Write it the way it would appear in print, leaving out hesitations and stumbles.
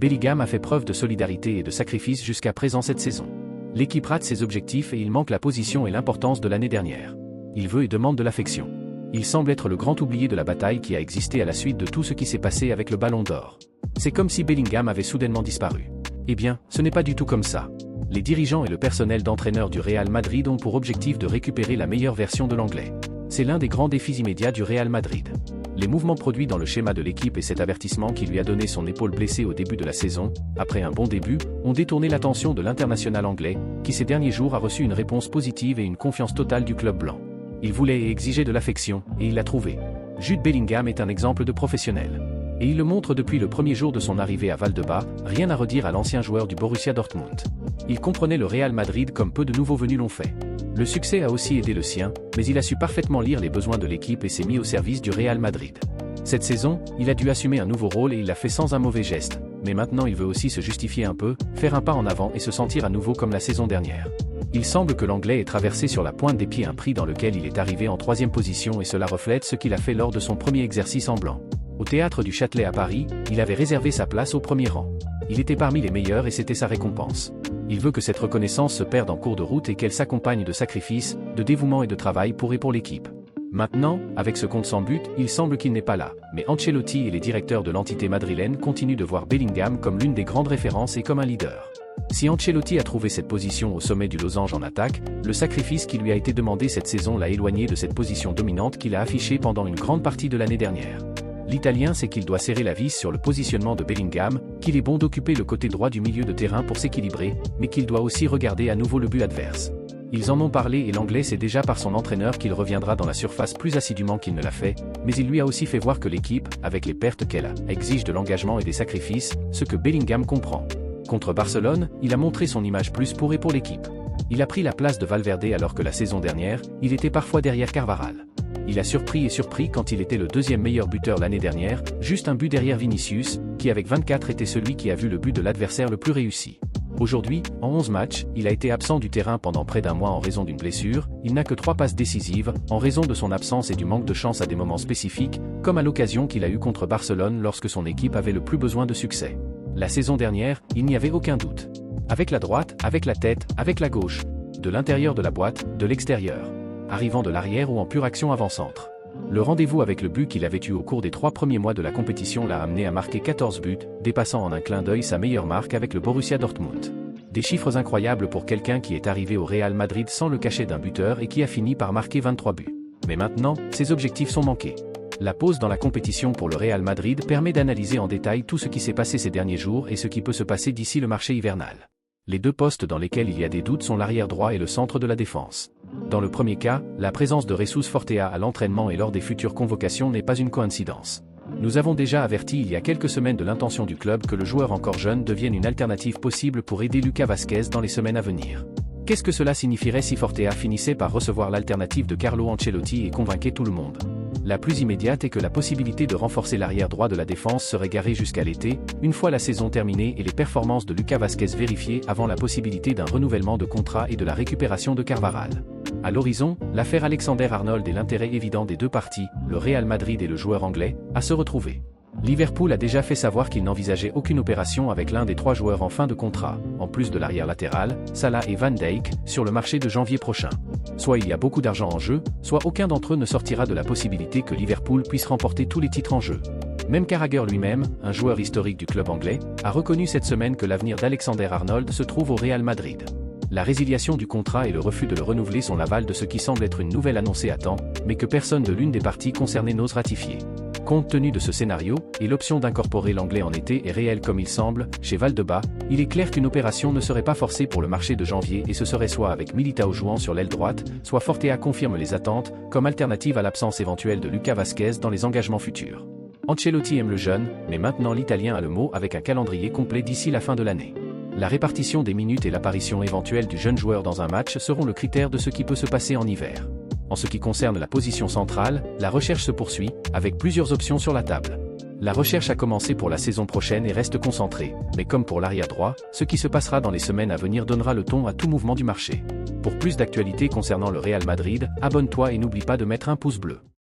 Bellingham a fait preuve de solidarité et de sacrifice jusqu'à présent cette saison. L'équipe rate ses objectifs et il manque la position et l'importance de l'année dernière. Il veut et demande de l'affection. Il semble être le grand oublié de la bataille qui a existé à la suite de tout ce qui s'est passé avec le Ballon d'Or. C'est comme si Bellingham avait soudainement disparu. Eh bien, ce n'est pas du tout comme ça. Les dirigeants et le personnel d'entraîneur du Real Madrid ont pour objectif de récupérer la meilleure version de l'anglais. C'est l'un des grands défis immédiats du Real Madrid. Les mouvements produits dans le schéma de l'équipe et cet avertissement qui lui a donné son épaule blessée au début de la saison, après un bon début, ont détourné l'attention de l'international anglais, qui ces derniers jours a reçu une réponse positive et une confiance totale du club blanc. Il voulait et exigeait de l'affection, et il l'a trouvé. Jude Bellingham est un exemple de professionnel. Et il le montre depuis le premier jour de son arrivée à Valdebebas, rien à redire à l'ancien joueur du Borussia Dortmund. Il comprenait le Real Madrid comme peu de nouveaux venus l'ont fait. Le succès a aussi aidé le sien, mais il a su parfaitement lire les besoins de l'équipe et s'est mis au service du Real Madrid. Cette saison, il a dû assumer un nouveau rôle et il l'a fait sans un mauvais geste, mais maintenant il veut aussi se justifier un peu, faire un pas en avant et se sentir à nouveau comme la saison dernière. Il semble que l'Anglais ait traversé sur la pointe des pieds un prix dans lequel il est arrivé en 3e position et cela reflète ce qu'il a fait lors de son premier exercice en blanc. Au théâtre du Châtelet à Paris, il avait réservé sa place au premier rang. Il était parmi les meilleurs et c'était sa récompense. Il veut que cette reconnaissance se perde en cours de route et qu'elle s'accompagne de sacrifices, de dévouement et de travail pour l'équipe. Maintenant, avec ce compte sans but, il semble qu'il n'est pas là, mais Ancelotti et les directeurs de l'entité madrilène continuent de voir Bellingham comme l'une des grandes références et comme un leader. Si Ancelotti a trouvé cette position au sommet du losange en attaque, le sacrifice qui lui a été demandé cette saison l'a éloigné de cette position dominante qu'il a affichée pendant une grande partie de l'année dernière. L'Italien sait qu'il doit serrer la vis sur le positionnement de Bellingham, qu'il est bon d'occuper le côté droit du milieu de terrain pour s'équilibrer, mais qu'il doit aussi regarder à nouveau le but adverse. Ils en ont parlé et l'Anglais sait déjà par son entraîneur qu'il reviendra dans la surface plus assidûment qu'il ne l'a fait, mais il lui a aussi fait voir que l'équipe, avec les pertes qu'elle a, exige de l'engagement et des sacrifices, ce que Bellingham comprend. Contre Barcelone, il a montré son image plus pour l'équipe. Il a pris la place de Valverde alors que la saison dernière, il était parfois derrière Carvajal. Il a surpris quand il était le 2e meilleur buteur l'année dernière, juste un but derrière Vinicius, qui avec 24 était celui qui a vu le but de l'adversaire le plus réussi. Aujourd'hui, en 11 matchs, il a été absent du terrain pendant près d'un mois en raison d'une blessure, il n'a que 3 passes décisives, en raison de son absence et du manque de chance à des moments spécifiques, comme à l'occasion qu'il a eue contre Barcelone lorsque son équipe avait le plus besoin de succès. La saison dernière, il n'y avait aucun doute. Avec la droite, avec la tête, avec la gauche. De l'intérieur de la boîte, de l'extérieur. Arrivant de l'arrière ou en pure action avant-centre. Le rendez-vous avec le but qu'il avait eu au cours des 3 premiers mois de la compétition l'a amené à marquer 14 buts, dépassant en un clin d'œil sa meilleure marque avec le Borussia Dortmund. Des chiffres incroyables pour quelqu'un qui est arrivé au Real Madrid sans le cachet d'un buteur et qui a fini par marquer 23 buts. Mais maintenant, ses objectifs sont manqués. La pause dans la compétition pour le Real Madrid permet d'analyser en détail tout ce qui s'est passé ces derniers jours et ce qui peut se passer d'ici le marché hivernal. Les 2 postes dans lesquels il y a des doutes sont l'arrière droit et le centre de la défense. Dans le premier cas, la présence de Jesus Fortea à l'entraînement et lors des futures convocations n'est pas une coïncidence. Nous avons déjà averti il y a quelques semaines de l'intention du club que le joueur encore jeune devienne une alternative possible pour aider Lucas Vazquez dans les semaines à venir. Qu'est-ce que cela signifierait si Fortea finissait par recevoir l'alternative de Carlo Ancelotti et convainquait tout le monde? La plus immédiate est que la possibilité de renforcer l'arrière droit de la défense serait garée jusqu'à l'été, une fois la saison terminée et les performances de Lucas Vazquez vérifiées avant la possibilité d'un renouvellement de contrat et de la récupération de Carvajal. À l'horizon, l'affaire Alexander-Arnold et l'intérêt évident des 2 parties, le Real Madrid et le joueur anglais, à se retrouver. Liverpool a déjà fait savoir qu'il n'envisageait aucune opération avec l'un des 3 joueurs en fin de contrat, en plus de l'arrière latéral, Salah et Van Dijk, sur le marché de janvier prochain. Soit il y a beaucoup d'argent en jeu, soit aucun d'entre eux ne sortira de la possibilité que Liverpool puisse remporter tous les titres en jeu. Même Carragher lui-même, un joueur historique du club anglais, a reconnu cette semaine que l'avenir d'Alexander-Arnold se trouve au Real Madrid. La résiliation du contrat et le refus de le renouveler sont l'aval de ce qui semble être une nouvelle annoncée à temps, mais que personne de l'une des parties concernées n'ose ratifier. Compte tenu de ce scénario, et l'option d'incorporer l'anglais en été est réelle comme il semble, chez Valdebebas, il est clair qu'une opération ne serait pas forcée pour le marché de janvier et ce serait soit avec Militao jouant sur l'aile droite, soit Fortea confirme les attentes, comme alternative à l'absence éventuelle de Lucas Vazquez dans les engagements futurs. Ancelotti aime le jeune, mais maintenant l'Italien a le mot avec un calendrier complet d'ici la fin de l'année. La répartition des minutes et l'apparition éventuelle du jeune joueur dans un match seront le critère de ce qui peut se passer en hiver. En ce qui concerne la position centrale, la recherche se poursuit, avec plusieurs options sur la table. La recherche a commencé pour la saison prochaine et reste concentrée, mais comme pour l'arrière droit, ce qui se passera dans les semaines à venir donnera le ton à tout mouvement du marché. Pour plus d'actualités concernant le Real Madrid, abonne-toi et n'oublie pas de mettre un pouce bleu.